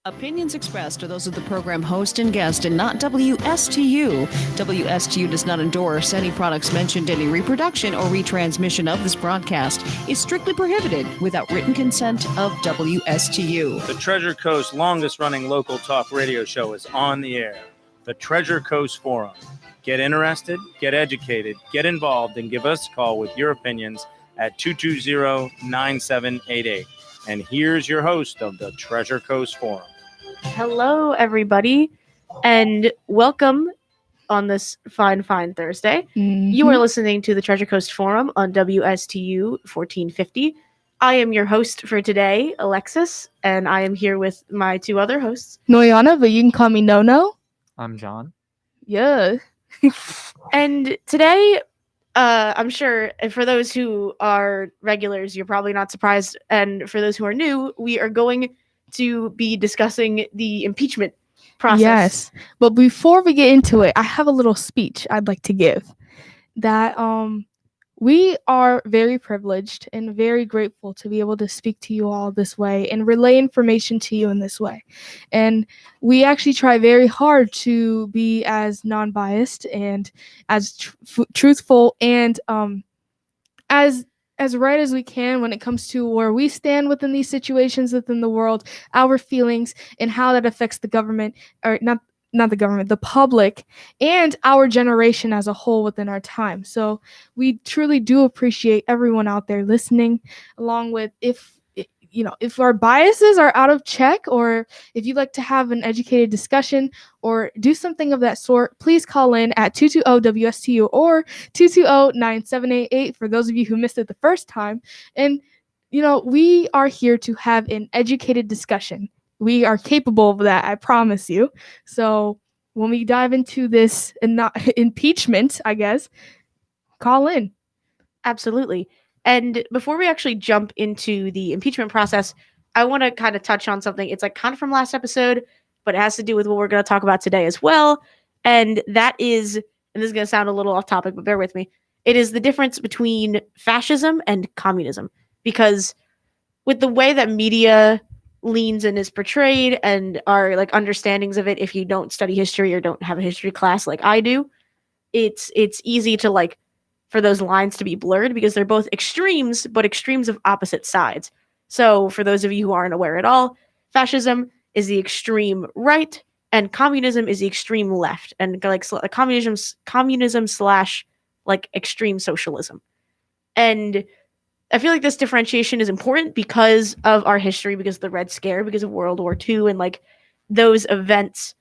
Opinions expressed are those of the program host and guest and not WSTU. WSTU does not endorse any products mentioned. Any reproduction or retransmission of this broadcast is strictly prohibited without written consent of WSTU. The Treasure Coast longest-running local talk radio show is on the air. The Treasure Coast Forum. Get interested, get educated, get involved, and give us a call with your opinions at 220-9788. And here's your host of the Treasure Coast Forum. Hello, everybody, and welcome on this fine Thursday. You are listening to the Treasure Coast Forum on WSTU 1450. I am your host for today, Alexis, and I am here with my two other hosts. Noyana, but you can call me No. I'm John. Yeah. And today, I'm sure for those who are regulars, you're probably not surprised. And for those who are new, we are going to be discussing the impeachment process. Yes. But before we get into it, I have a little speech I'd like to give. That we are very privileged and very grateful to be able to speak to you all this way and relay information to you in this way. And we actually try very hard to be as non-biased and as truthful and as right as we can when it comes to where we stand within these situations within the world, our feelings, and how that affects the government, or not the government, the public, and our generation as a whole within our time. So we truly do appreciate everyone out there listening, along with if our biases are out of check, or if you'd like to have an educated discussion or do something of that sort, please call in at 220-WSTU or 220-9788 for those of you who missed it the first time. And, we are here to have an educated discussion. We are capable of that, I promise you. So when we dive into this impeachment, I guess, call in. Absolutely. And before we actually jump into the impeachment process, I want to kind of touch on something. It's like kind of from last episode, but it has to do with what we're going to talk about today as well. And that is, and this is going to sound a little off topic, but bear with me. It is the difference between fascism and communism. Because with the way that media leans and is portrayed and our like understandings of it, if you don't study history or don't have a history class like I do, it's easy to like for those lines to be blurred because they're both extremes, but extremes of opposite sides. So for those of you who aren't aware at all, fascism is the extreme right and communism is the extreme left, and like communism slash like extreme socialism. And I feel like this differentiation is important because of our history, because of the Red Scare, because of World War II and like those events.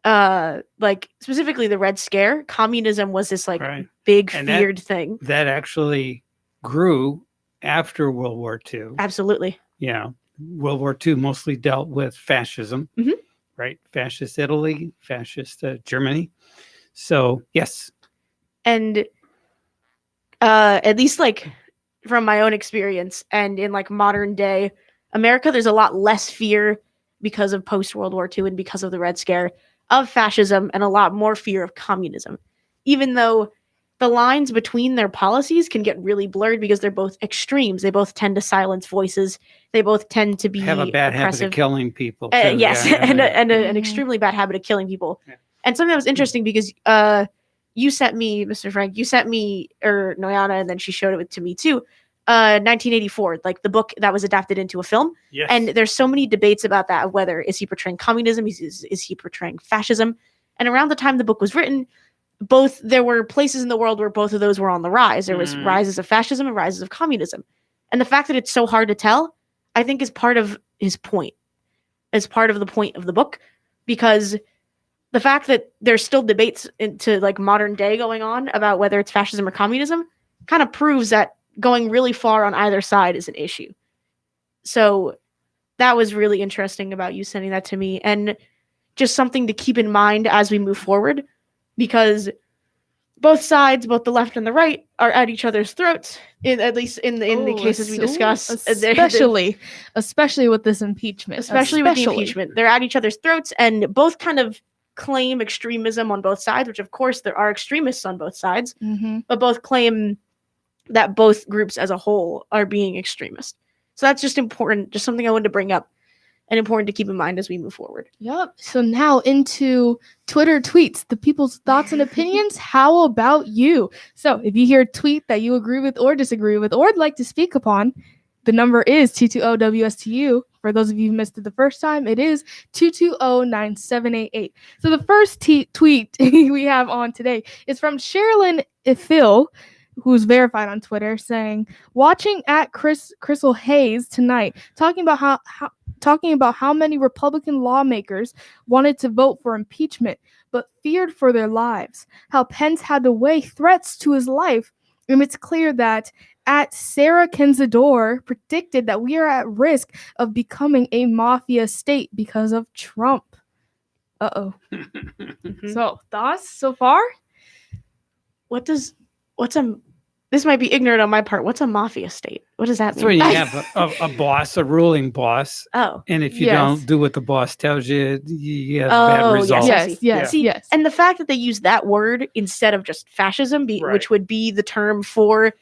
Like specifically the Red Scare, communism was this like big and feared thing that actually grew after World War II. Absolutely. Yeah. World War II mostly dealt with fascism, right? Fascist Italy, fascist Germany. So, yes. And at least like from my own experience and in like modern day America, there's a lot less fear because of post-World War II and because of the Red Scare of fascism and a lot more fear of communism, even though the lines between their policies can get really blurred because they're both extremes. They both tend to silence voices. They both tend to be have a bad oppressive. habit of killing people. Yes, and an extremely bad habit of killing people. Yeah. And something that was interesting because you sent me, Mr. Frank, or Noyana, and then she showed it to me too. 1984, like the book that was adapted into a film. Yes. And there's so many debates about that, whether is he portraying communism, is he portraying fascism? And around the time the book was written, there were places in the world where both of those were on the rise. There was rises of fascism and rises of communism. And the fact that it's so hard to tell, I think is part of his point, is part of the point of the book, because the fact that there's still debates into like modern day going on about whether it's fascism or communism kind of proves that going really far on either side is an issue. So that was really interesting about you sending that to me, and just something to keep in mind as we move forward, because both sides, both the left and the right, are at each other's throats, at least in the cases we discuss. Especially with this impeachment. Especially with the impeachment. They're at each other's throats, and both kind of claim extremism on both sides, which of course there are extremists on both sides, but both claim that both groups as a whole are being extremist. So that's just important, just something I wanted to bring up. and important to keep in mind as we move forward. Yep. So now into Twitter tweets, the people's thoughts and opinions. How about you? So if you hear a tweet that you agree with or disagree with or would like to speak upon, the number is 220-WSTU. For those of you who missed it the first time, it is 220-9788. So the first tweet we have on today is from Sherilyn Ithil, who's verified on Twitter, saying, watching at Crystal Hayes tonight, talking about how many Republican lawmakers wanted to vote for impeachment, but feared for their lives, how Pence had to weigh threats to his life. And it's clear that at Sarah Kenzador predicted that we are at risk of becoming a mafia state because of Trump. Uh-oh. So, thoughts so far? This might be ignorant on my part. What's a mafia state? What does that That's when mean? you have a boss, a ruling boss, Oh. and if you Yes. don't do what the boss tells you, you have Oh, bad yes, results. I Yes, see. yes, See, yes. And the fact that they use that word instead of just fascism, Right. which would be the term for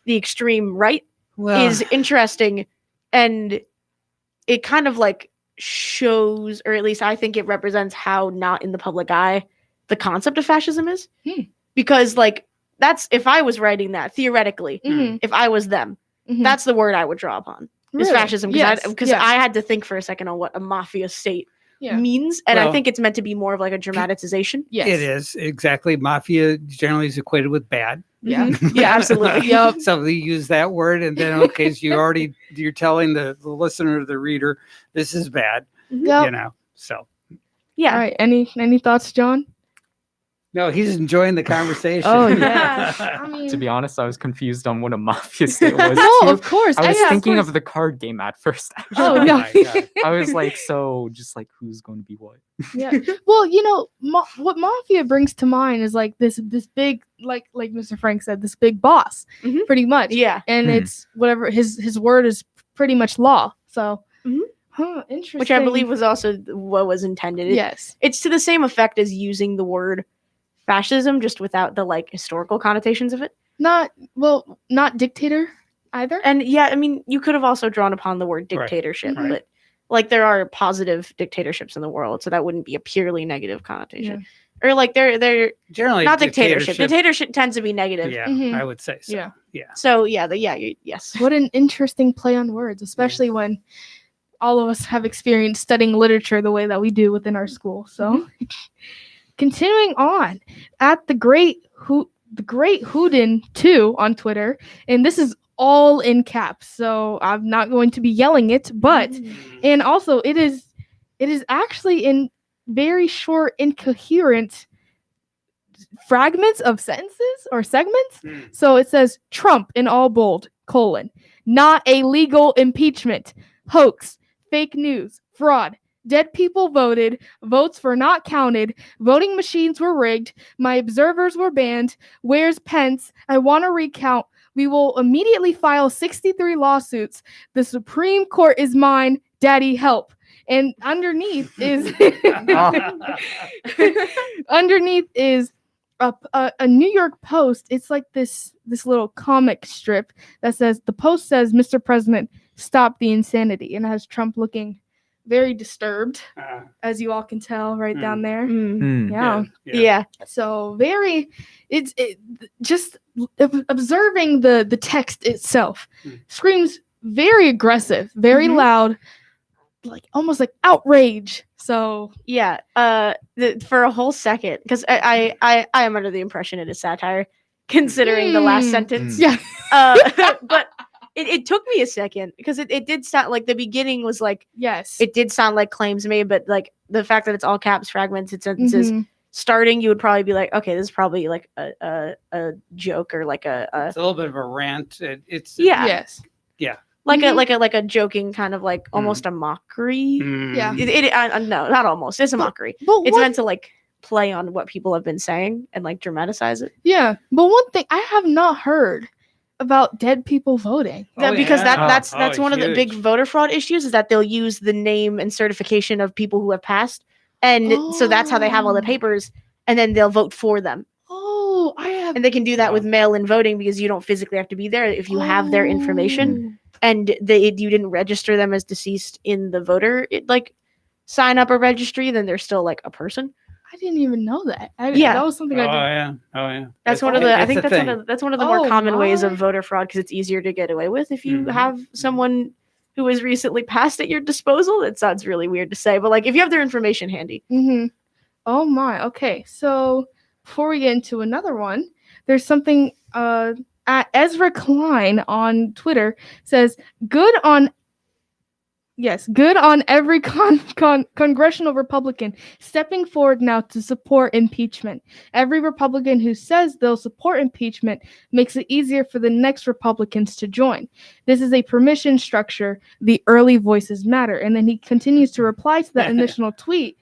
the extreme right, Well, is interesting. And it kind of like shows, or at least I think it represents how not in the public eye the concept of fascism is. Because like that's, if I was writing that theoretically, Mhm, if I was them, mhm. that's the word I would draw upon. Is Really? fascism, Yes, because yes. I had to think for a second on what a mafia state Yeah. means, and I Well- think it's meant to be more of like a dramatization. Yes. it is exactly. Mafia generally is equated with bad. Yeah. Mhm. Yeah, absolutely. Yep. So they use that word, and then okay, so you're telling the listener, the reader, this is bad. Yep. You know. So Yeah. All right. Any thoughts, John? no, he's enjoying the conversation. Oh, yeah. I mean, To be honest, I was confused on what a mafia state was. no, too. of course. I was yeah, thinking course. of the card game at first. Oh, Oh no. my God. I was like, so just like who's going to be what? Yeah. Well, you know, what mafia brings to mind is like this big, like Mr. Frank said, this big boss, Mhm. pretty much. Yeah. And Hmm. it's whatever his word is pretty much law. So, Mhm. Interesting. Which I believe was also what was intended. Yes. It's to the same effect as using the word fascism, just without the like historical connotations of it. Not dictator either. And yeah, I mean, you could have also drawn upon the word Right. dictatorship, Right. but like there are positive dictatorships in the world, so that wouldn't be a purely negative connotation. Or like they're Generally, not dictatorship. Dictatorship tends to be negative. Yeah, Mhm. I would say so. Yeah. Yeah. So yeah, yes. What an interesting play on words, especially when all of us have experienced studying literature the way that we do within our school. So, continuing on, at the Great Houdin 2 on Twitter, and this is all in caps, so I'm not going to be yelling it, but and also it is actually in very short, incoherent fragments of sentences or segments. Mm. So it says Trump in all bold, not a legal impeachment, hoax, fake news, fraud, dead people voted, votes were not counted, voting machines were rigged, my observers were banned, where's Pence? I want to recount. We will immediately file 63 lawsuits. The Supreme Court is mine. Daddy, help. And underneath is a New York Post. It's like this little comic strip that says, the Post says, Mr. President, stop the insanity. And it has Trump looking very disturbed, as you all can tell right down there. Mm. Hmm. Yeah. Yeah. So just observing the text itself screams very aggressive, very Mhm. loud, like almost like outrage. So Yeah. For a whole second, because I am under the impression it is satire, considering the last Hmm. sentence. yeah, But it took me a second because it did sound like the beginning was like yes, it did sound like claims made, but like the fact that it's all caps, fragmented sentences. Mhm. Starting, you would probably be like, okay, this is probably like a joke or like a It's a little bit of a rant. It's yeah, yes, like Mhm. a like a joking kind of like almost a mockery. Mm. Yeah. No, not almost. It's a mockery. but It's one, meant to like play on what people have been saying and like dramatize it. yeah, but one thing I have not heard about dead people voting. Oh, Because yeah. that's Oh, one of the big huge. voter fraud issues is that they'll use the name and certification of people who have passed, and so that's how they have all the Oh. papers, and then they'll vote for them. Oh, Oh, I have. And they can do that Wow. with mail-in voting because you don't physically have to be there if you have their information and you didn't register them as deceased in the voter sign up or registry, then they're still like a person. I didn't even know that. Yeah. That was something Oh I did. yeah. Oh yeah. That's It's- one of the. I it's think a that's thing. that's one of the more Oh, common ways of my. voter fraud because it's easier to get away with if you Mhm. have someone who is recently passed at your disposal. It sounds really weird to say, but like if you have their information handy. Mm-hmm. Oh my. Okay. So before we get into another one, there's something. At Ezra Klein on Twitter says, "Good on." Yes, good on every congressional Republican stepping forward now to support impeachment. Every Republican who says they'll support impeachment makes it easier for the next Republicans to join. This is a permission structure. The early voices matter. And then he continues to reply to that initial tweet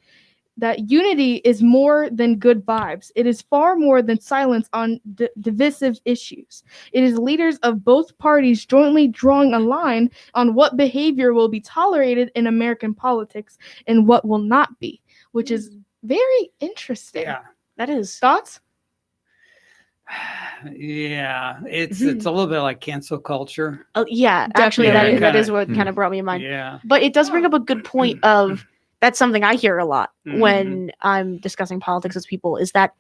that unity is more than good vibes. It is far more than silence on divisive issues. It is leaders of both parties jointly drawing a line on what behavior will be tolerated in American politics and what will not be, which is very interesting. Yeah. That is. Thoughts? Yeah. It's Mhm. it's a little bit like cancel culture. Oh, yeah, actually, Definitely. that is Kinda- what kind of brought me in mind. Yeah. But it does bring up a good point of that's something I hear a lot Mhm. when I'm discussing politics with people is that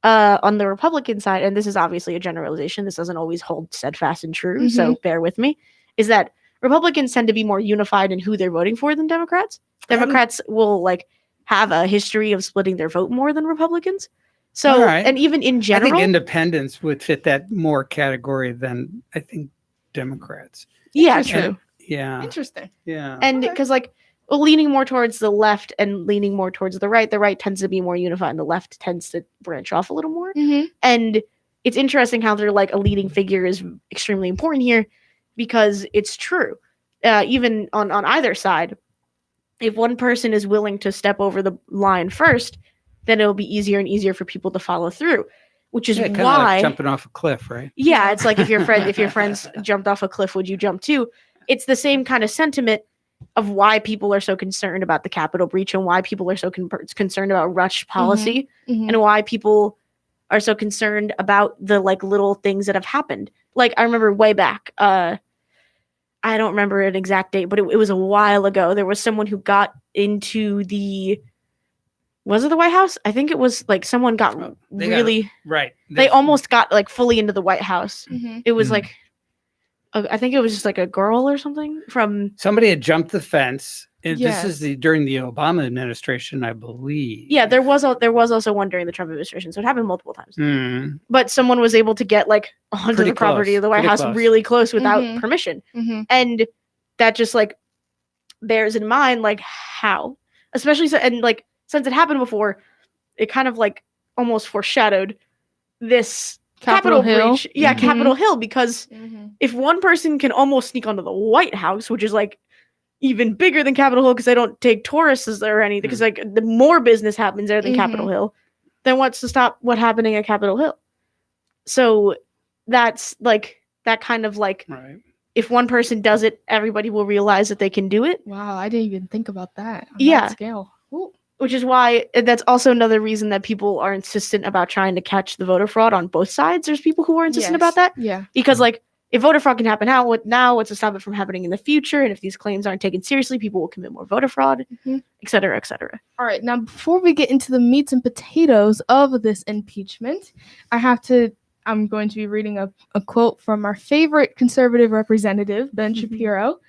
on the Republican side, and this is obviously a generalization, this doesn't always hold steadfast and true, so bear with me, is that Republicans tend to be more unified in who they're voting for than Democrats. Democrats will like have a history of splitting their vote more than Republicans. So, All right. and even in I general, think independents would fit that more category than I think Democrats. yeah, Interesting. true. Yeah. Interesting. Yeah. And Okay. because like leaning more towards the left and leaning more towards the right tends to be more unified and the left tends to branch off a little more. Mm-hmm. And it's interesting how they're like a leading figure is extremely important here because it's true. Even on either side, if one person is willing to step over the line first, then it'll be easier and easier for people to follow through, which is Yeah, kinda why like jumping off a cliff, right? yeah, it's like if your friends jumped off a cliff, would you jump too? It's the same kind of sentiment of why people are so concerned about the Capitol breach and why people are so concerned about rush policy Mm-hmm. and why people are so concerned about the like little things that have happened. Like I remember way back, I don't remember an exact date, but it was a while ago. There was someone who got into was it the White House? I think it was like someone got Oh, they got- really. Right. They almost got like fully into the White House. Mm-hmm. It was Mm. like, I think it was just like a girl or something from. Somebody had jumped the fence. And Yes. This is during the Obama administration, I believe. Yeah, there was also one during the Trump administration, so it happened multiple times. Mm. But someone was able to get like onto Pretty the property close, of the White pretty House close. really close without Mhm. permission, Mm-hmm. and that just like bears in mind like how, especially so, and like since it happened before, it kind of like almost foreshadowed this Capitol Hill. breach. Yeah, Mhm. Capitol Hill, because Mm-hmm. if one person can almost sneak onto the White House, which is like even bigger than Capitol Hill because they don't take tourists or anything, because like the more business happens there than Capitol Hill, then what's to stop what happening at Capitol Hill? So that's like that kind of like Right. if one person does it, everybody will realize that they can do it, Wow, I didn't even think about that. On Yeah. that scale. Ooh. which is why that's also another reason that people are insistent about trying to catch the voter fraud on both sides. There's people who are insistent about that. Yeah. Because like if voter fraud can happen what's to stop it from happening in the future? And if these claims aren't taken seriously, people will commit more voter fraud, Mhm. et cetera, et cetera. All right. Now, before we get into the meats and potatoes of this impeachment, I'm going to be reading a quote from our favorite conservative representative, Ben Shapiro,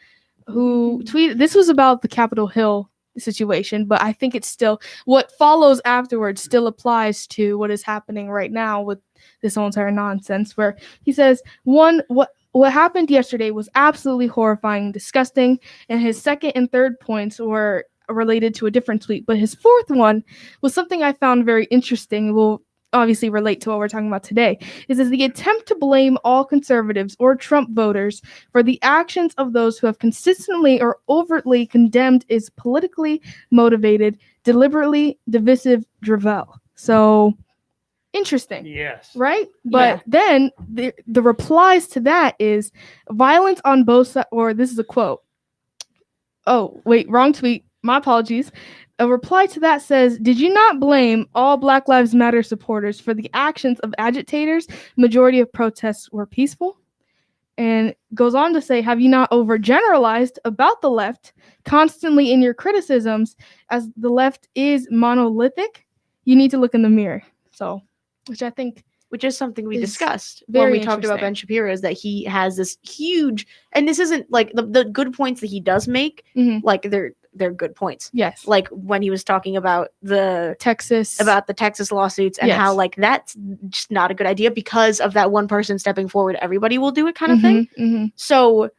who tweeted, this was about the Capitol Hill situation, but I think it's still, what follows afterwards still applies to what is happening right now with this whole entire nonsense, where he says, what happened yesterday was absolutely horrifying and disgusting, and his second and third points were related to a different tweet, but his fourth one was something I found very interesting. Will obviously relate to what we're talking about today. Is the attempt to blame all conservatives or Trump voters for the actions of those who have consistently or overtly condemned is politically motivated, deliberately divisive drivel. So interesting. Yes. Right? But then the replies to that is violence on both sides, or this is a quote. Oh, wait, wrong tweet. My apologies. a reply to that says, "Did you not blame all Black Lives Matter supporters for the actions of agitators? Majority of protests were peaceful." And goes on to say, "Have you not overgeneralized about the left constantly in your criticisms as the left is monolithic? You need to look in the mirror." So, which I think which is something we is discussed when very we talked about interesting. Ben Shapiro, is that he has this huge, and this isn't like the good points that he does make, Mhm. like they're good points. yes, Like when he was talking about the Texas Texas lawsuits and how Yes. like that's just not a good idea because of that one person stepping forward, everybody will do it kind of thing. Mhm. So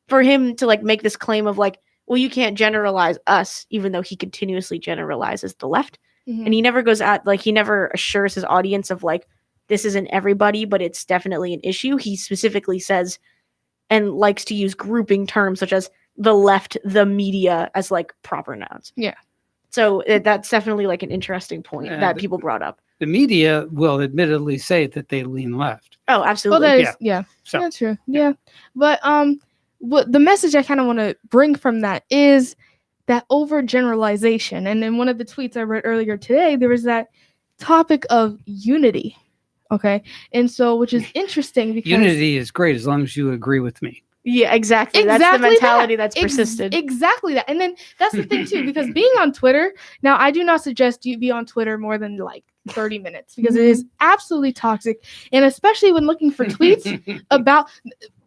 for him to like make this claim of like, well, you can't generalize us, even though he continuously generalizes the left. Mhm. And he never goes at like he never assures his audience of like this isn't everybody, but it's definitely an issue. He specifically says and likes to use grouping terms such as the left, the media as like proper nouns. Yeah. So that's definitely like an interesting point Yeah, that the- people brought up. The media will admittedly say that they lean left. Oh, Oh, absolutely. that is Yeah. yeah. So That's true. Yeah. But what the message I kind of want to bring from that is that overgeneralization. And in one of the tweets I read earlier today, there was that topic of unity. Okay. And so which is interesting because unity is great as long as you agree with me. Yeah, exactly. That's the Exactly mentality that. that's persisted. Exactly that. And then that's the thing too, because being on Twitter, now I do not suggest you be on Twitter more than like 30 minutes because it is absolutely toxic. And especially when looking for tweets about,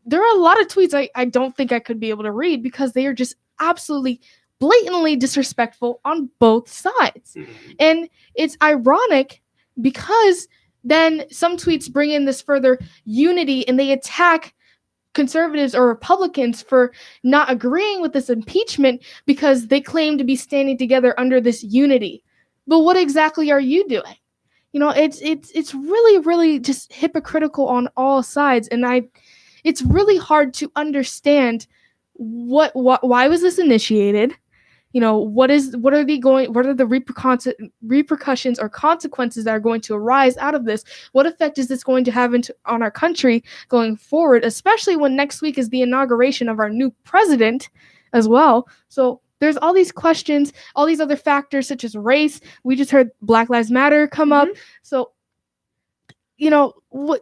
there are a lot of tweets I don't think I could be able to read because they are just absolutely blatantly disrespectful on both sides. And it's ironic because then some tweets bring in this further unity and they attack conservatives or Republicans for not agreeing with this impeachment because they claim to be standing together under this unity. But what exactly are you doing? You know, it's really just hypocritical on all sides, and it's really hard to understand why was this initiated? You know, what are the repercussions or consequences that are going to arise out of this? What effect is this going to have on our country going forward, especially when next week is the inauguration of our new president as well? So there's all these questions, all these other factors such as race. We just heard Black Lives Matter come up. So, you know,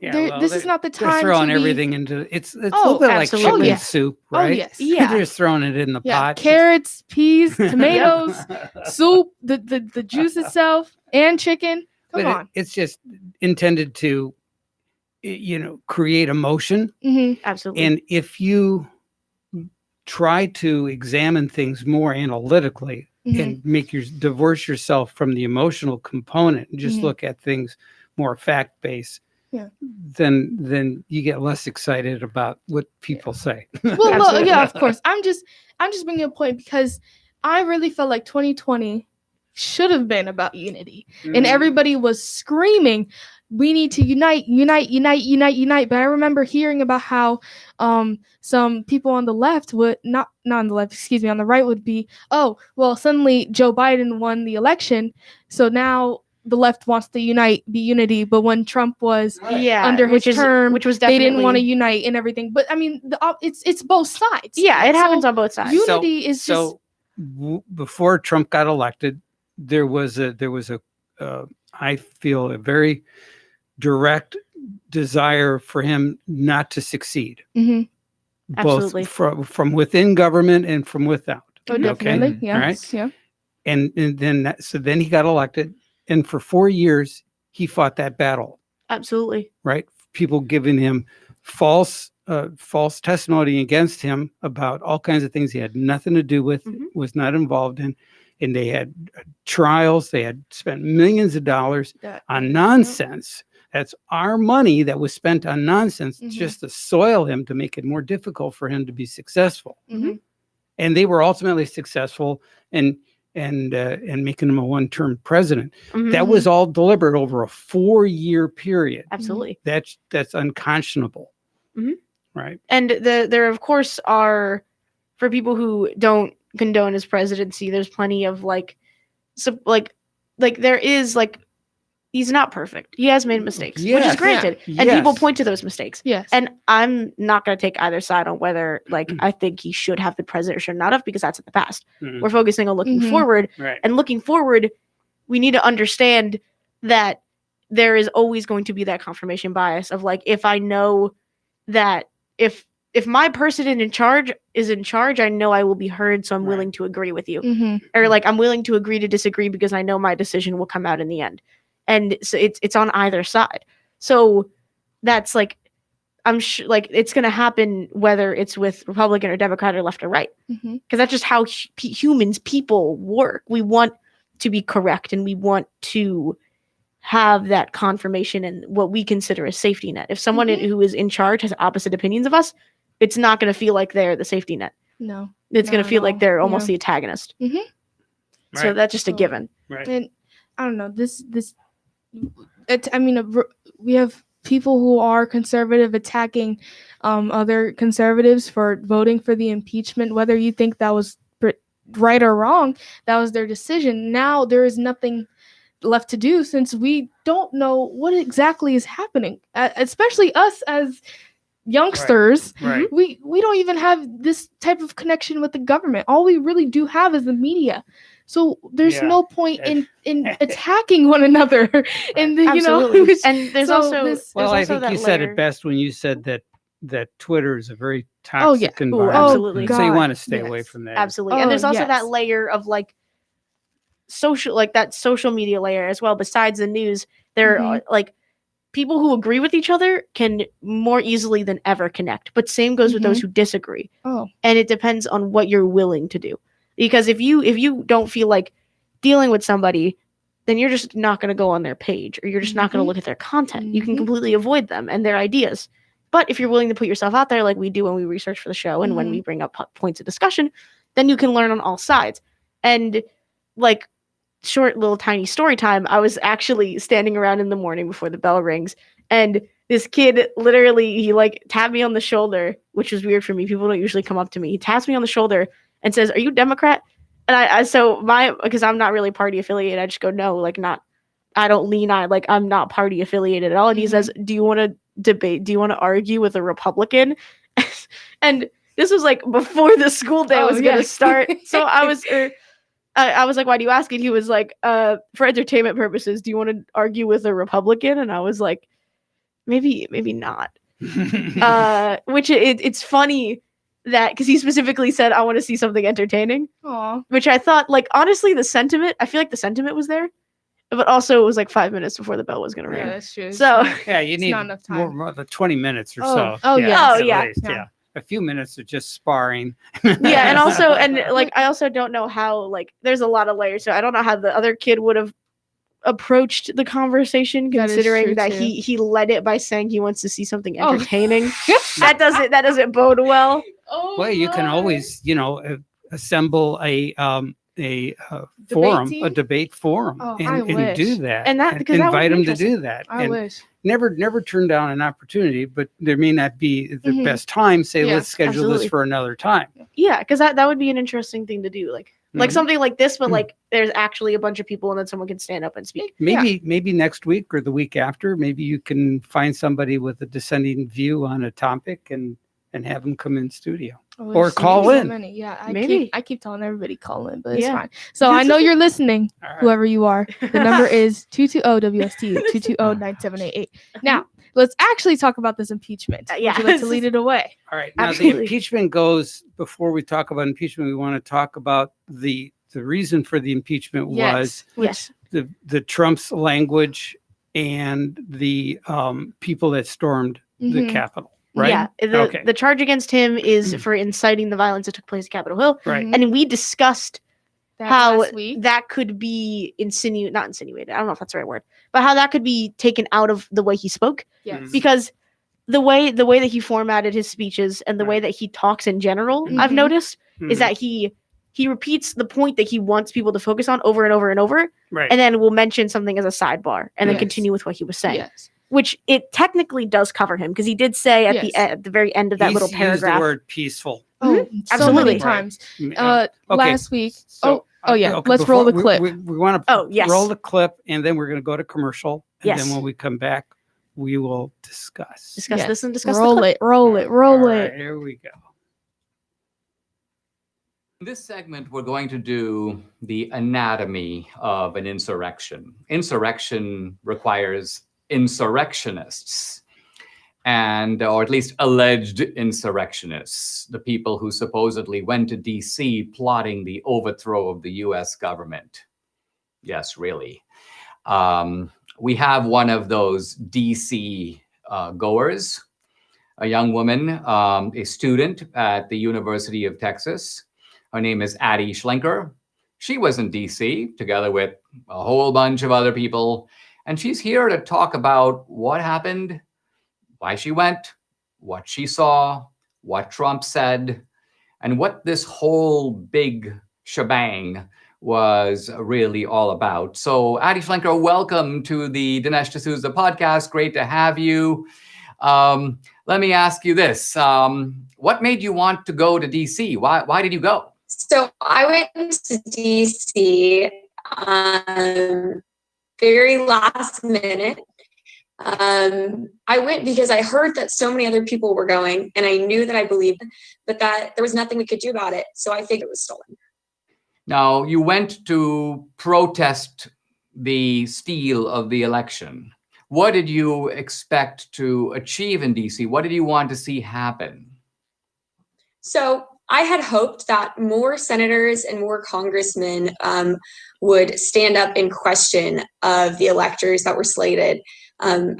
this is not the They're time throwing to be, everything into it's a Oh, little bit absolutely. like chicken Oh, yeah. soup, Oh, right? yes. Yeah. They're just throwing it in the pot. carrots, peas, tomatoes, soup, the juice itself, and chicken. Come But on. it's just intended to, create emotion. Mm-hmm. Absolutely. And if you try to examine things more analytically Mm-hmm. and divorce yourself from the emotional component and just Mhm. look at things more fact-based, Yeah. then you get less excited about what people say. Well, look, Absolutely. yeah, of course. I'm just bringing a point because I really felt like 2020 should have been about unity, and everybody was screaming, "We need to unite, unite, unite, unite, unite." But I remember hearing about how some people on the left would not on the left, excuse me, on the right would be, "Oh, well, suddenly Joe Biden won the election, so now the left wants to be unity." But when Trump was yeah, under his term, which was they definitely didn't want to unite and everything. But I mean, it's both sides. Yeah, it So happens on both sides. Unity is just before Trump got elected, there was a I feel a very direct desire for him not to succeed, Mhm. Absolutely. both from within government and from without. Oh, Mhm. definitely. Okay. Yeah. All right. Yeah. And then he got elected, and for 4 years he fought that battle. Absolutely. Right, people giving him false testimony against him about all kinds of things he had nothing to do with, Mhm. was not involved in, and they had trials. They had spent millions of dollars on nonsense. That's our money that was spent on nonsense Mhm. just to soil him, to make it more difficult for him to be successful. Mhm. And they were ultimately successful and making him a one-term president. Mhm. That was all deliberate over a 4-year period. Absolutely. That's unconscionable. Mhm. Right. And there of course are, for people who don't condone his presidency, there's plenty of like there is like he's not perfect. He has made mistakes, which is Yes. granted, Yeah. and people Yes. point to those mistakes. Yes. And I'm not going to take either side on whether, like, I think he should have been president or should not have, because that's in the past. Mhm. We're focusing on looking Mhm. forward, Right. and looking forward, we need to understand that there is always going to be that confirmation bias of, like, if I know that if my person in charge is in charge, I know I will be heard, so I'm Right. willing to agree with you. Mm-hmm. Or, like, I'm willing to agree to disagree because I know my decision will come out in the end. And so it's on either side. So that's, like, I'm sure, like, it's going to happen whether it's with Republican or Democrat or left or right, Mm-hmm. because that's just how humans, people work. We want to be correct, and we want to have that confirmation and what we consider a safety net. If someone Mhm. who is in charge has opposite opinions of us, it's not going to feel like they're the safety net. No. It's going Not to at feel like all. they're almost Yeah. the antagonist. So Right. that's just a So- given. Right. And I don't know, we have people who are conservative attacking other conservatives for voting for the impeachment, whether you think that was right or wrong. That was their decision. Now there is nothing left to do, since we don't know what exactly is happening, especially us as youngsters. Right. We don't even have this type of connection with the government. All we really do have is the media. So there's Yeah. no point in attacking one another. And you Absolutely. know, And there's so also this- Well, there's I also think you that said layer- it best when you said that Twitter is a very Oh, yeah. toxic Ooh, environment. absolutely. So you God, want to stay away yes. from that. Absolutely. And there's Oh, also that yes. layer of, like, social, like, that social media layer as well. Besides the news, there are, like, people who agree with each other can more easily than ever connect. But same goes with those who disagree. Oh. And it depends on what you're willing to do. Because if you don't feel like dealing with somebody, then you're just not going to go on their page, or you're just not going to Mhm. look at their content. You can Mhm. completely avoid them and their ideas. But if you're willing to put yourself out there, like we do when we research for the show and when we bring up points of discussion, then you can learn on all sides. And, like, short little tiny story time, I was actually standing around in the morning before the bell rings, and this kid literally, he, like, tapped me on the shoulder, which was weird for me. People don't usually come up to me. He taps me on the shoulder and says, "Are you Democrat?" And because I'm not really party affiliated, I just go, "No, like, not, I don't lean on, like, I'm not party affiliated at all." And he says, "Do you want to debate? Do you want to argue with a Republican?" And this was, like, before the school day was going to start. So I was like, "Why do you ask it?" He was like, "For entertainment purposes, do you want to argue with a Republican?" And I was like, maybe not. Which it's funny that, because he specifically said, "I want to see something entertaining," Aw. which I thought, like, honestly, I feel like the sentiment was there, but also it was like 5 minutes before the bell was going to Yeah, ring. that's true. So- Yeah, you It's need not enough more, time. more than 20 minutes or Oh, so. oh, yeah. yes. Oh, at yeah. least, Yeah. A few minutes of just sparring. Yeah, and also, and, like, I also don't know how, like, there's a lot of layers, so I don't know how the other kid would have approached the conversation, That is considering true, that too. he led it by saying he wants to see something Oh. entertaining. that doesn't bode well. Oh, Well, you can my. always, assemble a forum, a team? debate forum, Oh, I and do wish. that, And that- because that would invite be them to interesting. do that. I and wish. never turn down an opportunity, but there may not be the Mhm. best time. Say, Yeah, let's schedule absolutely. this for another time. Yeah, because that would be an interesting thing to do, like Mhm. something like this, but Mhm. like there's actually a bunch of people, and then someone can stand up and speak. Maybe next week or the week after, maybe you can find somebody with a dissenting view on a topic and have them come in studio. I Or wish call so in. many. Yeah, Maybe. I keep telling everybody call in, but it's Yeah. fine. So I know you're listening, All right. whoever you are. The number is 220-WSTU, 220-9788. Now, let's actually talk about this impeachment. Yeah. Would you like to lead it away? All right. Now Absolutely. the impeachment goes, before we talk about impeachment, we want to talk about the reason for the impeachment was Yes. the Trump's language and the people that stormed the Mhm. Capitol, right? Yeah. Okay. The charge against him is for inciting the violence that took place at Capitol Hill, Right. Mhm. and we discussed That how last week. that could be not insinuated. I don't know if that's the right word, but how that could be taken out of the way he spoke, Yes. because the way that he formatted his speeches and the way that he talks in general, I've Mhm. noticed, is Mhm. that he repeats the point that he wants people to focus on over and over and over, right. and then will mention something as a sidebar and then Yes. continue with what he was saying, Yes. which it technically does cover him, because he did say at Yes. the very end of that He's little used paragraph. the word peaceful. Oh, so Absolutely. many times. Okay. Last week. So Oh, yeah. Okay, Let's roll the before- clip. We want to Oh, yes. roll the clip, and then we're going to go to commercial. And Yes. then when we come back, we will discuss. Discuss Yes. this and discuss the roll clip. it, roll it, All roll right, it. here we go. In this segment, we're going to do the anatomy of an insurrection. Insurrection requires insurrectionists, or at least alleged insurrectionists, the people who supposedly went to DC plotting the overthrow of the US government. Yes, really. We have one of those DC goers, a young woman, a student at the University of Texas. Her name is Addie Schlenker. She was in DC together with a whole bunch of other people. And she's here to talk about what happened, why she went, what she saw, what Trump said, and what this whole big shebang was really all about. So Addie Schlenker, welcome to the Dinesh D'Souza podcast. Great to have you. Let me ask you this. What made you want to go to DC? Why did you go? So I went to DC very last minute. I went because I heard that so many other people were going, and I knew that I believed, but that there was nothing we could do about it. So I figured it was stolen. Now, you went to protest the steal of the election. What did you expect to achieve in DC? What did you want to see happen? So I had hoped that more senators and more congressmen would stand up in question of the electors that were slated.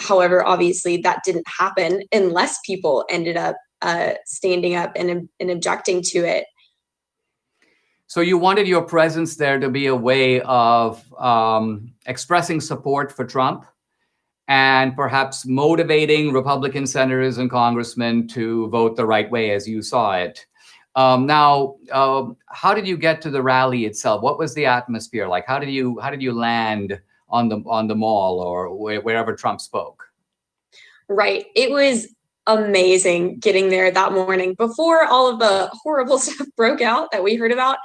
However, obviously that didn't happen unless people ended up standing up and objecting to it. So you wanted your presence there to be a way of expressing support for Trump and perhaps motivating Republican senators and congressmen to vote the right way as you saw it. Now, how did you get to the rally itself? What was the atmosphere like? How did you land on the mall or wherever Trump spoke? Right. It was amazing getting there that morning before all of the horrible stuff broke out that we heard about.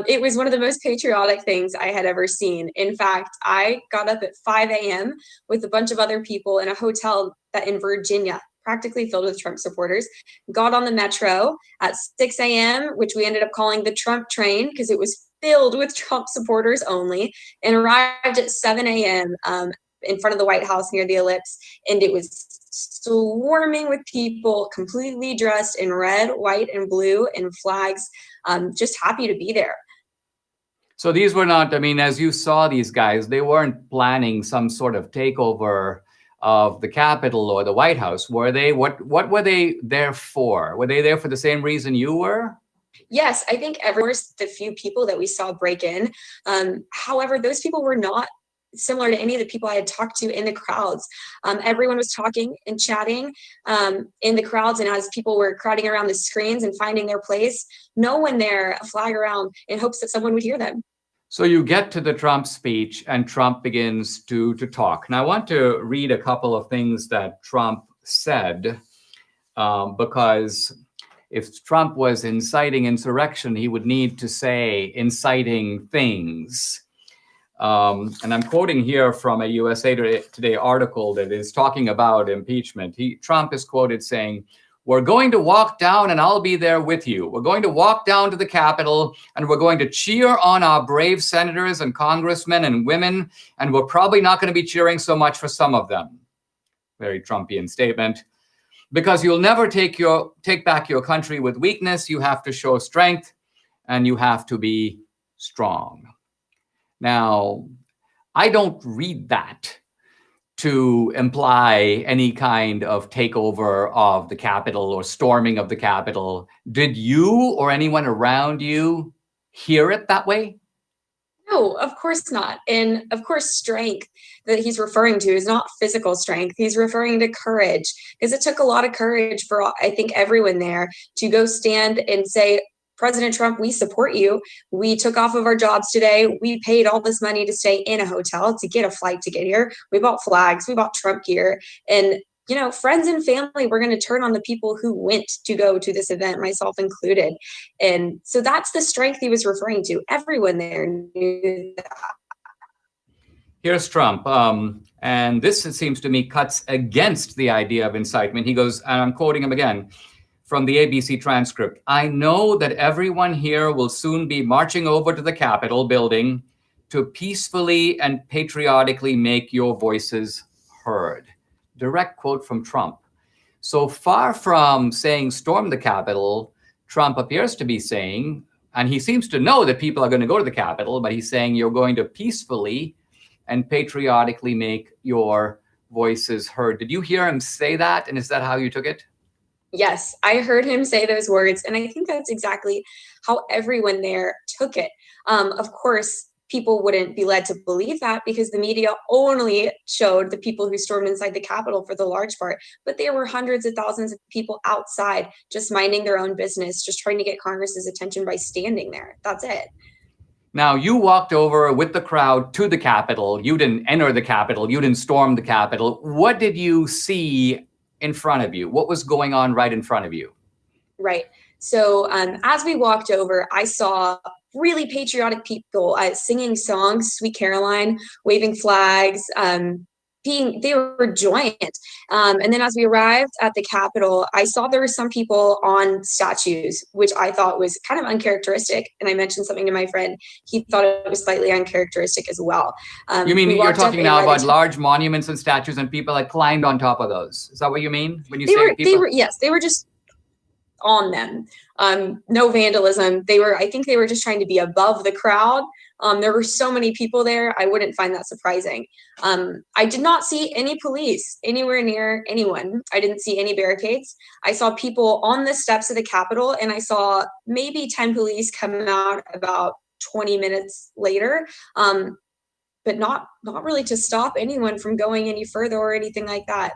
It was one of the most patriotic things I had ever seen. In fact, I got up at 5 a.m. with a bunch of other people in a hotel that in Virginia, practically filled with Trump supporters, got on the metro at 6 a.m., which we ended up calling the Trump train because it was filled with Trump supporters only, and arrived at 7 a.m. In front of the White House near the Ellipse. And it was swarming with people completely dressed in red, white, and blue and flags, just happy to be there. So these were not, I mean, as you saw these guys, they weren't planning some sort of takeover of the Capitol or the White House, were they? What were they there for? Were they there for the same reason you were? Yes, I think the few people that we saw break in. However, those people were not similar to any of the people I had talked to in the crowds. Everyone was talking and chatting in the crowds, and as people were crowding around the screens and finding their place, no one there a flag around in hopes that someone would hear them. So you get to the Trump speech and Trump begins to talk. And I want to read a couple of things that Trump said, because if Trump was inciting insurrection, he would need to say inciting things. And I'm quoting here from a USA Today article that is talking about impeachment. Trump is quoted saying, "We're going to walk down and I'll be there with you. We're going to walk down to the Capitol and we're going to cheer on our brave senators and congressmen and women. And we're probably not going to be cheering so much for some of them." Very Trumpian statement. "Because you'll never take back your country with weakness. You have to show strength and you have to be strong." Now, I don't read that to imply any kind of takeover of the Capitol or storming of the Capitol. Did you or anyone around you hear it that way? No, of course not. And of course, strength that he's referring to is not physical strength. He's referring to courage, because it took a lot of courage for, I think, everyone there to go stand and say, "President Trump, we support you. We took off of our jobs today. We paid all this money to stay in a hotel to get a flight to get here. We bought flags. We bought Trump gear. And friends and family were going to turn on the people who went to go to this event, myself included. And so that's the strength he was referring to. Everyone there knew that. Here's Trump. And this, it seems to me, cuts against the idea of incitement. He goes, and I'm quoting him again from the ABC transcript. "I know that everyone here will soon be marching over to the Capitol building to peacefully and patriotically make your voices heard." Direct quote from Trump. So far from saying storm the Capitol, Trump appears to be saying, and he seems to know that people are going to go to the Capitol, but he's saying you're going to peacefully and patriotically make your voices heard. Did you hear him say that? And is that how you took it? Yes, I heard him say those words. And I think that's exactly how everyone there took it. Of course, people wouldn't be led to believe that because the media only showed the people who stormed inside the Capitol for the large part. But there were hundreds of thousands of people outside just minding their own business, just trying to get Congress's attention by standing there. That's it. Now, you walked over with the crowd to the Capitol. You didn't enter the Capitol. You didn't storm the Capitol. What did you see in front of you? What was going on right in front of you? Right. So as we walked over, I saw really patriotic people singing songs, Sweet Caroline, waving flags, they were joyant. And then as we arrived at the Capitol, I saw there were some people on statues, which I thought was kind of uncharacteristic. And I mentioned something to my friend. He thought it was slightly uncharacteristic as well. You mean you're talking now about large monuments and statues and people that climbed on top of those? Is that what you mean when you say people? They were just on them. No vandalism. I think they were just trying to be above the crowd. There were so many people there. I wouldn't find that surprising. I did not see any police anywhere near anyone. I didn't see any barricades. I saw people on the steps of the Capitol, and I saw maybe 10 police come out about 20 minutes later. But not really to stop anyone from going any further or anything like that.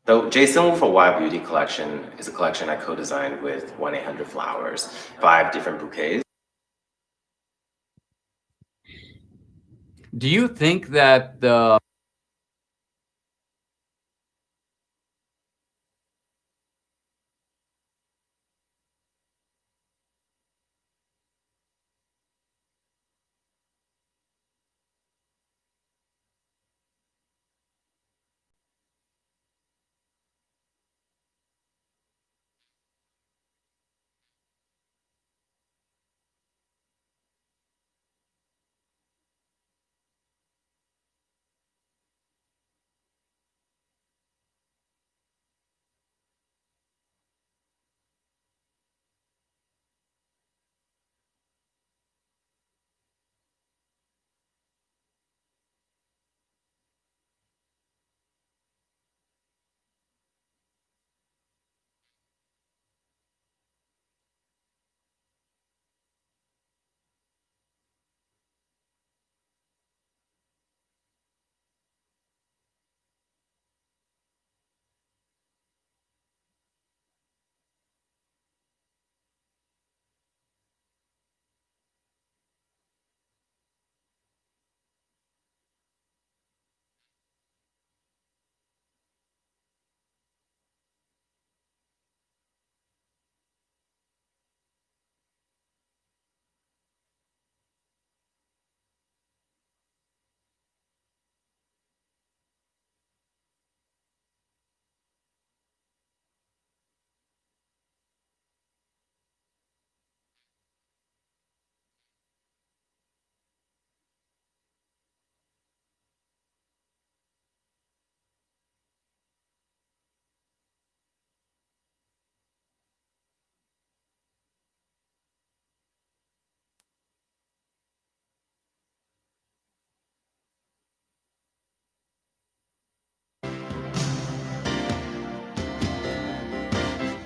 The Jason Wolf Wild Beauty collection is a collection I co-designed with 1-800-Flowers, 5 different bouquets. Do you think that the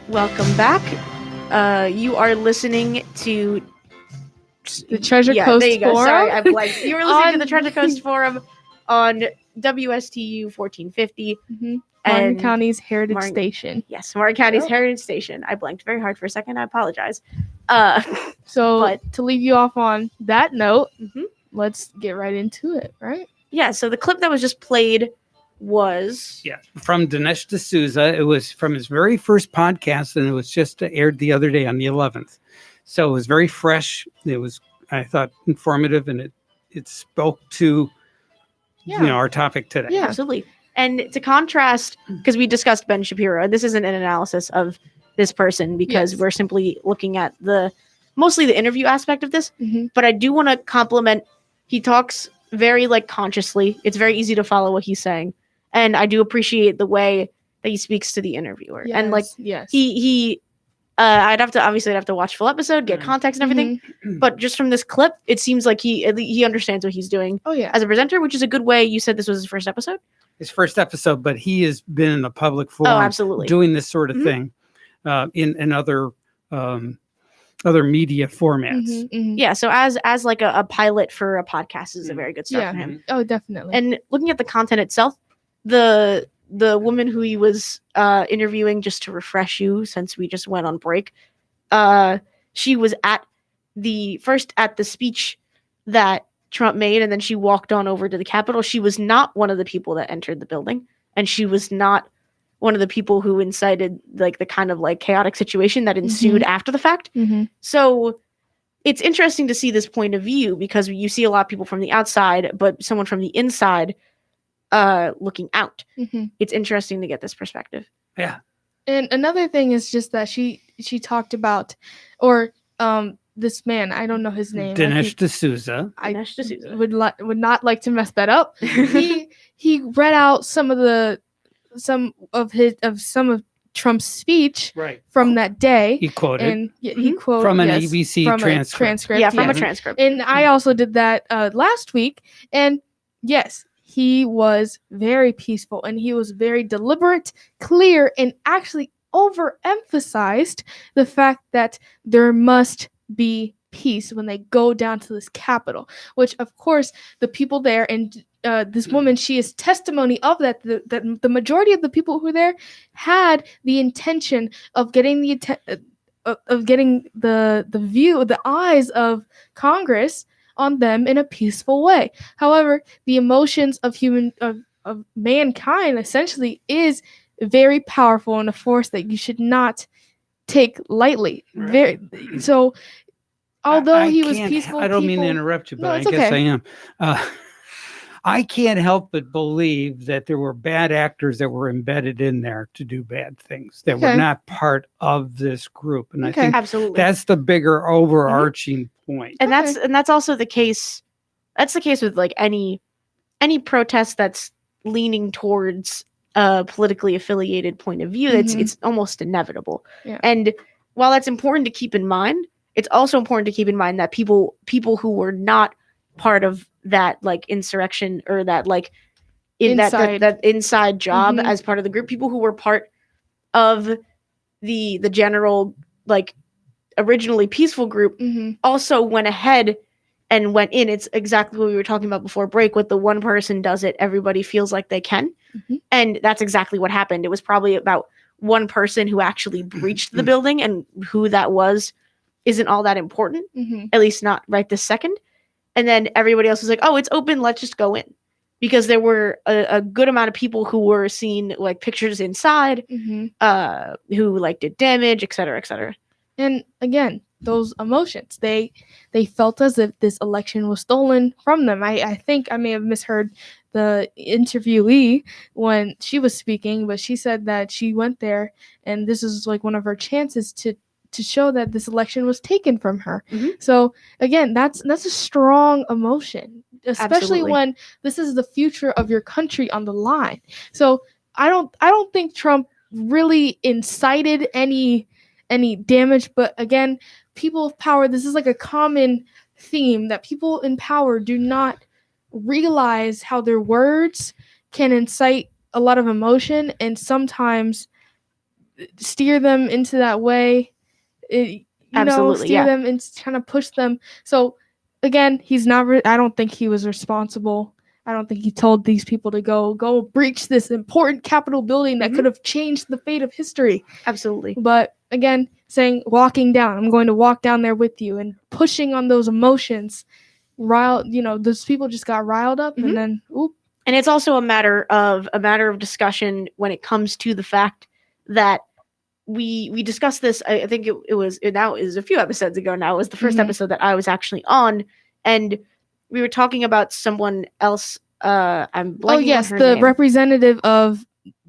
Welcome back. You are listening to The Treasure Coast there you go. Forum. Sorry, I blanked. You were listening to the Treasure Coast Forum on WSTU 1450. Martin And County's Heritage Martin- Station. Yes, Martin County's Heritage Station. I blanked very hard for a second. I apologize. So But- to leave you off on that note, Mhm. let's get right into it, right? Yeah, so the clip that was just played was Yeah, from Dinesh D'Souza. It was from his very first podcast, and it was just aired the other day on the 11th. So it was very fresh. It was, I thought, informative, and it spoke to our topic today. Yeah. absolutely. And to contrast, because we discussed Ben Shapiro, and this isn't an analysis of this person because Yes. we're simply looking at mostly the interview aspect of this. Mhm. But I do want to compliment. He talks very consciously. It's very easy to follow what he's saying, and I do appreciate the way that he speaks to the interviewer. And yes. he I'd have to watch full episode, get context and everything. But just from this clip, it seems like he understands what he's doing Oh yeah. as a presenter, which is a good way. You said this was his first episode. His first episode, but he has been in the public forum absolutely. doing this sort of Mhm. thing in other media formats. Mhm, mhm. Yeah. So as like a pilot for a podcast is a very good start Yeah. for him. Oh, definitely. And looking at the content itself, the woman who he was interviewing, just to refresh you, since we just went on break, she was at the speech that Trump made, and then she walked on over to the Capitol. She was not one of the people that entered the building, and she was not one of the people who incited the kind of chaotic situation that ensued after the fact. Mhm. So it's interesting to see this point of view because you see a lot of people from the outside, but someone from the inside looking out. Mhm. It's interesting to get this perspective. Yeah. And another thing is just that she talked about, or this man, I don't know his name. Dinesh D'Souza. I Dinesh D'Souza. would not like to mess that up. he read out some of Trump's speech Right. from that day, He quoted and he quoted from an yes, ABC from a transcript. transcript. Yeah, from yeah. a transcript. And I also did that last week, and yes, he was very peaceful, and he was very deliberate, clear, and actually overemphasized the fact that there must be peace when they go down to this Capitol, which of course the people there, and this woman, she is testimony of that, the majority of the people who were there had the intention of getting the eyes of Congress on them in a peaceful way. However, the emotions of mankind essentially is very powerful and a force that you should not take lightly. Right. So although I he was can't- peaceful, I don't mean to people- interrupt you, but No, I it's guess okay. I am. I can't help but believe that there were bad actors that were embedded in there to do bad things that were Okay. not part of this group. And Okay. I think Absolutely. that's the bigger overarching point. and Okay. that's also the case. That's the case with any protest that's leaning towards a politically affiliated point of view. Mhm. It's almost inevitable. Yeah. And while that's important to keep in mind, it's also important to keep in mind that people who were not part of that insurrection or that Inside. that inside job Mhm. as part of the group, people who were part of the general originally peaceful group Mhm. also went ahead and went in. It's exactly what we were talking about before break. With the one person does it, everybody feels like they can. Mhm. And that's exactly what happened. It was probably about one person who actually breached the building, and who that was isn't all that important, Mhm. at least not right this second. And then everybody else was like, oh, it's open, let's just go in. Because there were a good amount of people who were seeing pictures inside, Mhm. who did damage, et cetera, et cetera. And again, those emotions, they felt as if this election was stolen from them. I think I may have misheard the interviewee when she was speaking, but she said that she went there and this is one of her chances to show that this election was taken from her. Mhm. So again, that's a strong emotion, especially Absolutely. when this is the future of your country on the line. So I don't think Trump really incited any damage, but again, people of power, this is a common theme that people in power do not realize how their words can incite a lot of emotion and sometimes steer them into that way. Absolutely, steer yeah. them and kind of push them. So again, he's not. I don't think he was responsible. I don't think he told these people to go breach this important Capitol building that Mhm. could have changed the fate of history. Absolutely. But again, saying walking down, I'm going to walk down there with you, and pushing on those emotions, those people just got riled up, Mhm. and then oop. And it's also a matter of discussion when it comes to the fact that we discussed this. I think it was a few episodes ago now. It was the first episode that I was actually on, and we were talking about someone else. I'm blanking Oh yes, on her the name. representative of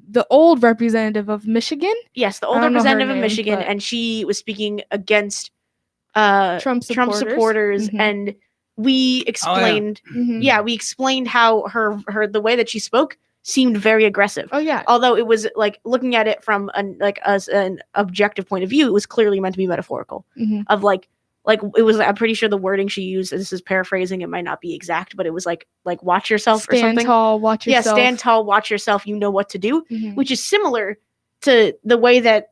the old representative of Michigan, Yes, the I old don't know her representative of name, Michigan, but- and she was speaking against Trump supporters. supporters, and we explained. Mhm. Yeah, we explained how her the way that she spoke seemed very aggressive. Oh yeah. Although it was like looking at it from an objective point of view, it was clearly meant to be metaphorical. Mhm. Of like it was. I'm pretty sure the wording she used. This is paraphrasing. It might not be exact, but it was like watch yourself or Stand something. tall, watch Yeah, yourself. stand tall, watch yourself. You know what to do, Mhm. which is similar to the way that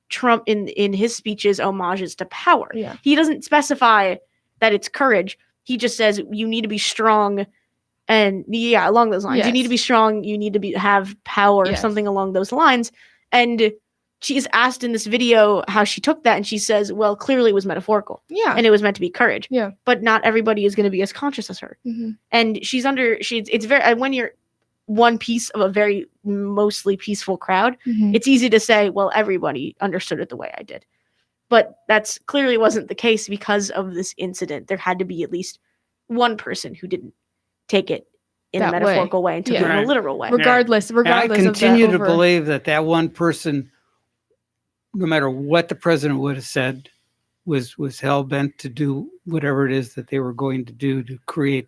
Trump in his speeches homages to power. Yeah. He doesn't specify that it's courage. He just says you need to be strong, and yeah, along those lines. You need to Yes. be strong. You need to have power, Yes. something along those lines. And she is asked in this video how she took that, and she says, "Well, clearly it was metaphorical, Yeah. and it was meant to be courage. Yeah. But not everybody is going to be as conscious as her. Mhm. And it's very when you're one piece of a very mostly peaceful crowd, Mhm. it's easy to say, well, everybody understood it the way I did. But that's clearly wasn't the case because of this incident. There had to be at least one person who didn't take it in That a way. metaphorical way and took it in a Right. literal way. Regardless And I of that continue to over- believe that one person, no matter what the president would have said, was hell bent to do whatever it is that they were going to do to create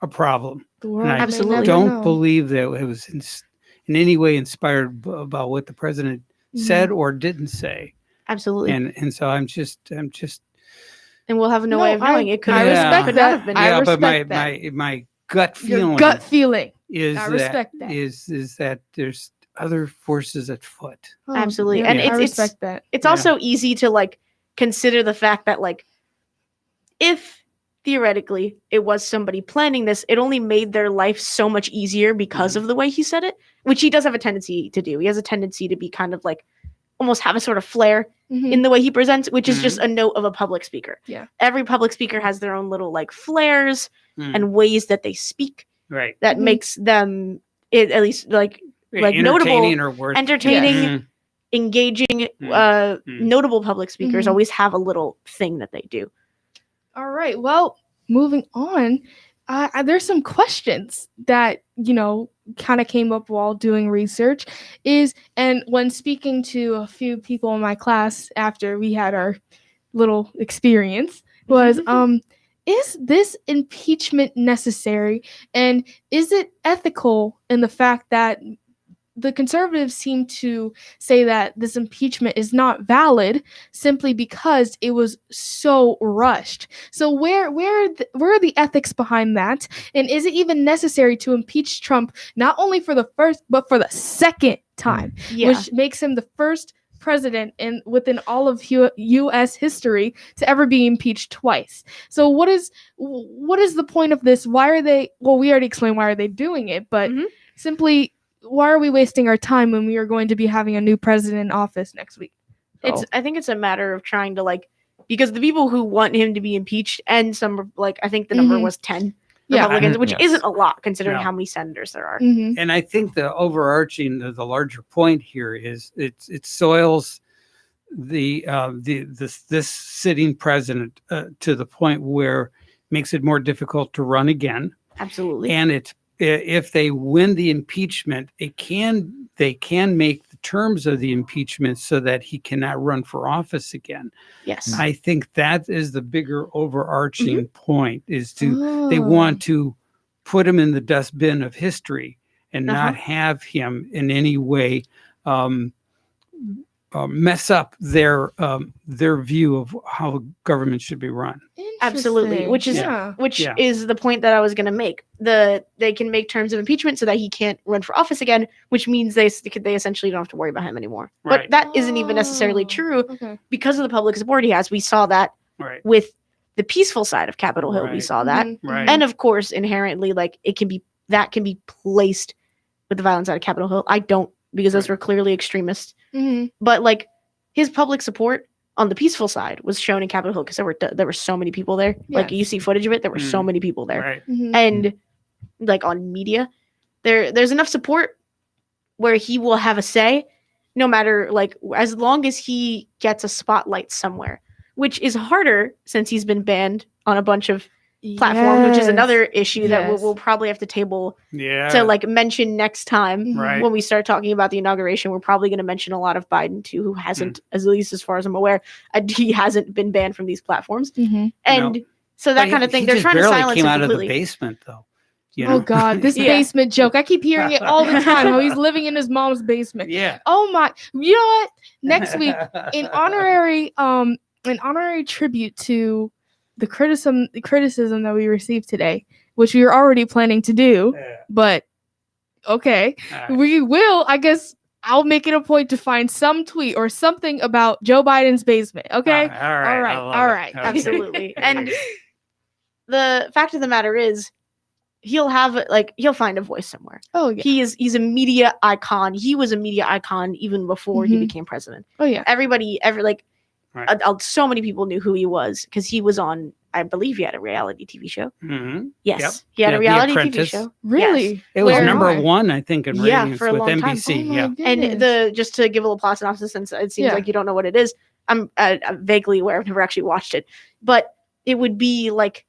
a problem. the world And I may Absolutely. never don't know. believe that it was in any way inspired about what the president said or didn't say. Absolutely. And so I'm just And we'll have no No, way of knowing. It could I have respect could that. not have been. I yeah, but respect that. my gut feeling Your gut feeling. is I that respect that. is that there's other forces at foot. Oh, Absolutely. yeah, And I it's respect that. it's Yeah. also easy to consider the fact that if theoretically it was somebody planning this, it only made their life so much easier because Mm-hmm. of the way he said it, which he does have a tendency to do. He has a tendency to be kind of almost have a sort of flair Mhm. in the way he presents, which is just a note of a public speaker. Yeah. Every public speaker has their own little flares Mm. and ways that they speak Right. that Mhm. makes them at least notable, Entertaining or worth entertaining, Mm. engaging, Mm. notable public speakers Mhm. always have a little thing that they do. All right. Well, moving on, there's some questions that kind of came up while doing research. And when speaking to a few people in my class after we had our little experience, was is this impeachment necessary, and is it ethical in the fact that the conservatives seem to say that this impeachment is not valid simply because it was so rushed. So where are the ethics behind that? And is it even necessary to impeach Trump not only for the first but for the second time, Yeah. which makes him the first president within all of U.S. history to ever be impeached twice? So what is the point of this? Why are they? Well, we already explained why are they doing it, but Mhm. simply, why are we wasting our time when we are going to be having a new president in office next week? I think it's a matter of trying to because the people who want him to be impeached and some I think the number Mhm. was 10 Yeah. Republicans, which Yes. isn't a lot considering No. how many senators there are. Mhm. And I think the overarching, the larger point here is it soils this sitting president to the point where it makes it more difficult to run again. Absolutely. And if they win the impeachment, they can make the terms of the impeachment so that he cannot run for office again. Yes. I think that is the bigger overarching point, is they Oh. want to put him in the dustbin of history and Uh-huh. not have him in any way mess up their view of how government should be run. Absolutely, Interesting. which is Yeah. which Yeah. is the point that I was going to make. They can make terms of impeachment so that he can't run for office again, which means they essentially don't have to worry about him anymore. Right. But that isn't even necessarily Oh, true. Okay. because of the public support he has. We saw that Right. with the peaceful side of Capitol Hill. We Right. saw that, Mhm. Right. and of course, inherently, it can be placed with the violence out of Capitol Hill. I don't, because those Right. were clearly extremists. Mhm. But his public support on the peaceful side was shown in Capitol Hill because there were so many people there. Yes. You see footage of it, there were so Mhm. many people there. Right. Mhm. And like on media. There's enough support where he will have a say, no matter like as long as he gets a spotlight somewhere, which is harder since he's been banned on a bunch of platforms, which is another issue that Yes. we'll probably have to table Yeah. to like mention next time. Right. When we start talking about the inauguration, we're probably going to mention a lot of Biden too, who hasn't, at least as far as I'm aware, he hasn't been banned from these platforms, Mhm. and so that kind of thing. He They're just trying to barely silence came him out of completely. the basement, though. You Oh know? God, this Yeah. basement joke. I keep hearing it all the time. How he's living in his mom's basement. Yeah. Oh my! You know what? Next week, an honorary tribute to the criticism that we received today, which we were already planning to do, but okay, we will. I guess I'll make it a point to find some tweet or something about Joe Biden's basement. Okay, All all right. right, I love all it. right. Okay. Absolutely. And the fact of the matter is, he'll find a voice somewhere. Oh yeah. He's a media icon. He was a media icon even before he Mhm. became president. Oh yeah. Right. So many people knew who he was because he was on. I believe he had a reality TV show. Mhm. Yes, Yep. he had Yeah, a The reality TV Apprentice. show. Really? It was Where- number one, I think, in Yeah, ratings for a with long time. NBC. Oh my Yeah. goodness. And just to give a little plot synopsis, since it seems Yeah. like you don't know what it is, I'm vaguely aware. I've never actually watched it, but it would be like,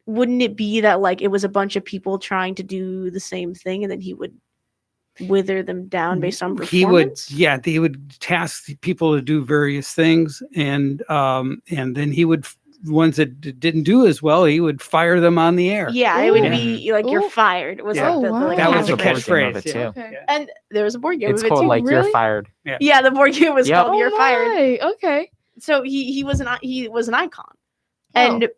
wouldn't it be that like it was a bunch of people trying to do the same thing, and then he would wither them down based on performance? He would task the people to do various things, and then he would ones that didn't do as well, he would fire them on the air. Yeah, it would Ooh. be like you're Ooh. fired. Was Yeah. like the, Oh, like, That was a catchphrase. catchphrase. Of it, Yeah. too. Okay. And there was a board game It's of it called too. like Really? You're Fired. Yeah, the board game was Yep. called You're Fired. my. Okay. So he was an icon, Oh. and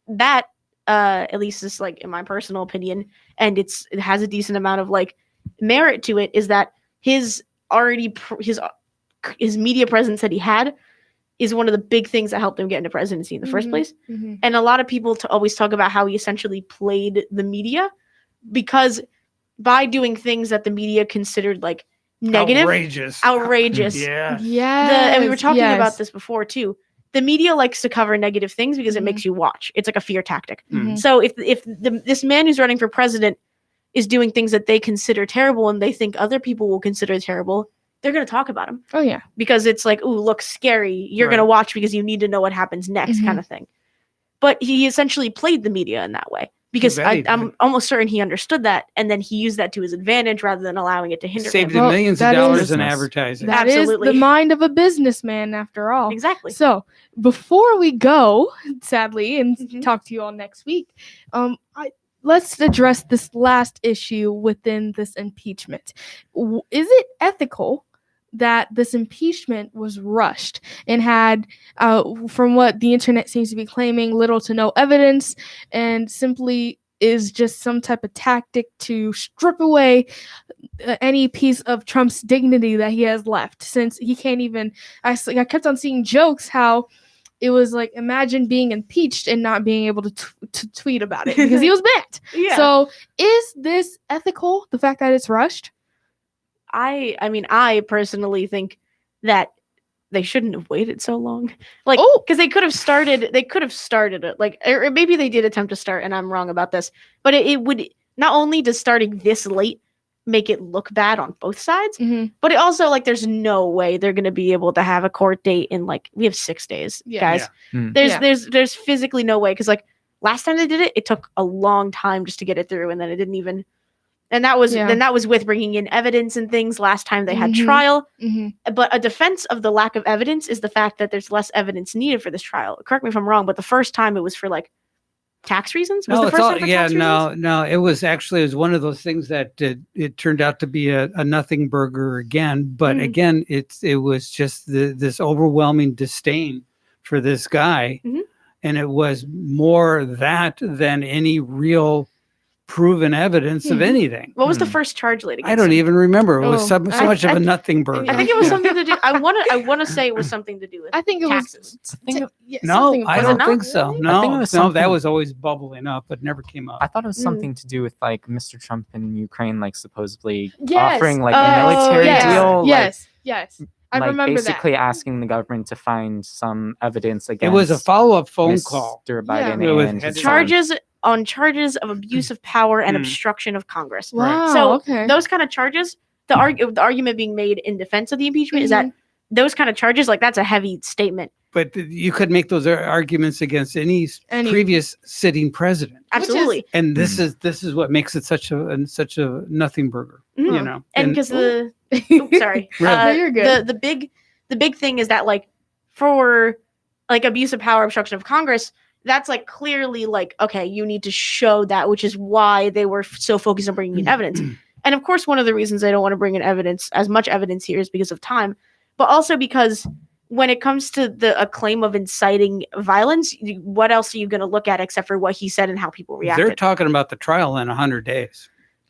that at least is like in my personal opinion, and it has a decent amount of like merit to it, is that his his media presence that he had is one of the big things that helped him get into presidency in the first Mhm. place. Mhm. And a lot of people always talk about how he essentially played the media, because by doing things that the media considered like negative, outrageous. Yeah. Yeah. And we were talking about this before too. The media likes to cover negative things because it Mhm. makes you watch. It's like a fear tactic. Mhm. So if this man who's running for president is doing things that they consider terrible and they think other people will consider terrible, they're going to talk about him, Oh yeah. because it's like, ooh, look scary. You're Right. going to watch because you need to know what happens next, Mhm. kind of thing. But he essentially played the media in that way, because bet he I'm did. almost certain he understood that, and then he used that to his advantage rather than allowing it to hinder Saved him. him Well, millions that of dollars is- in Business. advertising. That- That is Absolutely. the mind of a businessman, after all. Exactly. So before we go, sadly, and Mhm. talk to you all next week, let's address this last issue within this impeachment. Is it ethical that this impeachment was rushed and had, from what the internet seems to be claiming, little to no evidence, and simply is just some type of tactic to strip away any piece of Trump's dignity that he has left, since he can't even. I kept on seeing jokes how it was like, imagine being impeached and not being able to tweet about it because he was banned. Yeah. So is this ethical, the fact that it's rushed? I mean, I personally think that they shouldn't have waited so long. Like, Oh. because they could have started it. Like, or maybe they did attempt to start, and I'm wrong about this. But it would, not only does starting this late make it look bad on both sides, Mhm. but it also, like, there's no way they're going to be able to have a court date in, like, we have 6 days, Yeah. guys. Yeah. Mm. There's physically no way, because like last time they did it, it took a long time just to get it through, and then it didn't even. And that was Yeah. then that was with bringing in evidence and things. Last time they had Mhm. trial, Mhm. but a defense of the lack of evidence is the fact that there's less evidence needed for this trial. Correct me if I'm wrong, but the first time it was for like tax reasons. Was No, the it's first all, time for yeah, tax reasons? no. It was one of those things that it turned out to be a nothing burger again. But Mhm. again, it was just this overwhelming disdain for this guy, Mhm. and it was more that than any real proven evidence of Mhm. anything. What was the Hmm. first charge laid against I don't him? even remember. It was Oh, so I- much of I- a nothing burger. I think it was Yeah. something to do. I want to say it was something to do with I think it taxes. was. I think yeah, No, something I Was it don't not? think so. Really? No, I think it was no, that something- was always bubbling up, but never came up. I thought it was Mm. something to do with like Mr. Trump in Ukraine, like supposedly Yes. offering like Oh, a military yes. deal. Yes. I like remember basically that. asking the government to find some evidence It against was a follow-up phone call. Mr. Biden It was- and had his to- son. Charges on charges of abuse of power and Hmm. obstruction of Congress. Wow. So okay. those kind of charges, the argument being made in defense of the impeachment is that Mm-hmm. those kind of charges, like that's a heavy statement. But you could make those arguments against any Any- previous sitting president. Absolutely. And this is what makes it such a nothing burger, Mhm. you know. And because the sorry, Right. No, you're good. the big thing is that like for like abuse of power, obstruction of Congress, that's like clearly like, okay, you need to show that, which is why they were so focused on bringing in evidence. And of course, one of the reasons they don't want to bring in as much evidence here is because of time, but also because when it comes to a claim of inciting violence, what else are you going to look at except for what he said and how people They're reacted? talking about the trial in 100 days.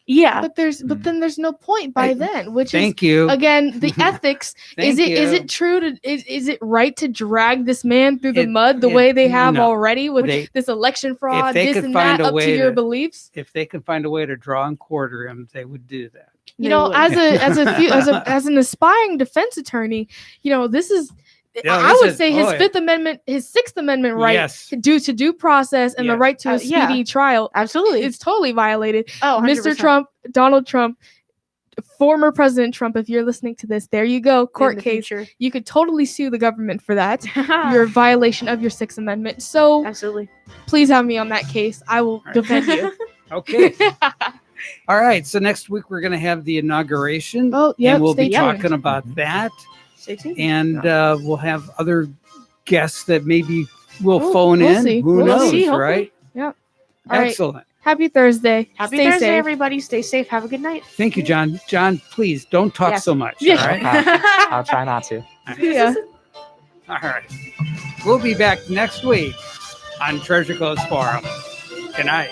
Yeah. but then there's no point by Hey, then, which is Thank you. again the ethics. Thank Is it you. true to is it right to drag this man through the It- mud the it- way they have no. already with They- this election fraud, they this could and find that, a up way to your to- beliefs? If they can find a way to draw and quarter him, they would do that. You know, would. as an aspiring defense attorney, you know, this is Yeah, I this would is- say his oh, yeah. Fifth Amendment, his Sixth Amendment right Yes. to due process and the Yes. right to a Yeah. speedy trial. Absolutely. It's totally violated. Oh, Mr. 100%. Trump, Donald Trump, former President Trump, if you're listening to this, there you go, court In the case. future. You could totally sue the government for that. Your violation of your Sixth Amendment. So Absolutely. please have me on that case. I will right. defend you. Okay. All right. So next week we're going to have the inauguration. Oh, yep, And we'll stay be tuned. talking about that. Stay tuned. And we'll have other guests that maybe will We'll- phone we'll in. see. Who We'll knows, see, hopefully. right? Yep. All right. Excellent. Happy Thursday. Happy Stay Thursday, safe. everybody. Stay safe. Have a good night. Thank you, John. John, please don't talk Yes. so much. Yeah. All right. I'll try not to. Yeah. All right. We'll be back next week on Treasure Coast Forum. Good night.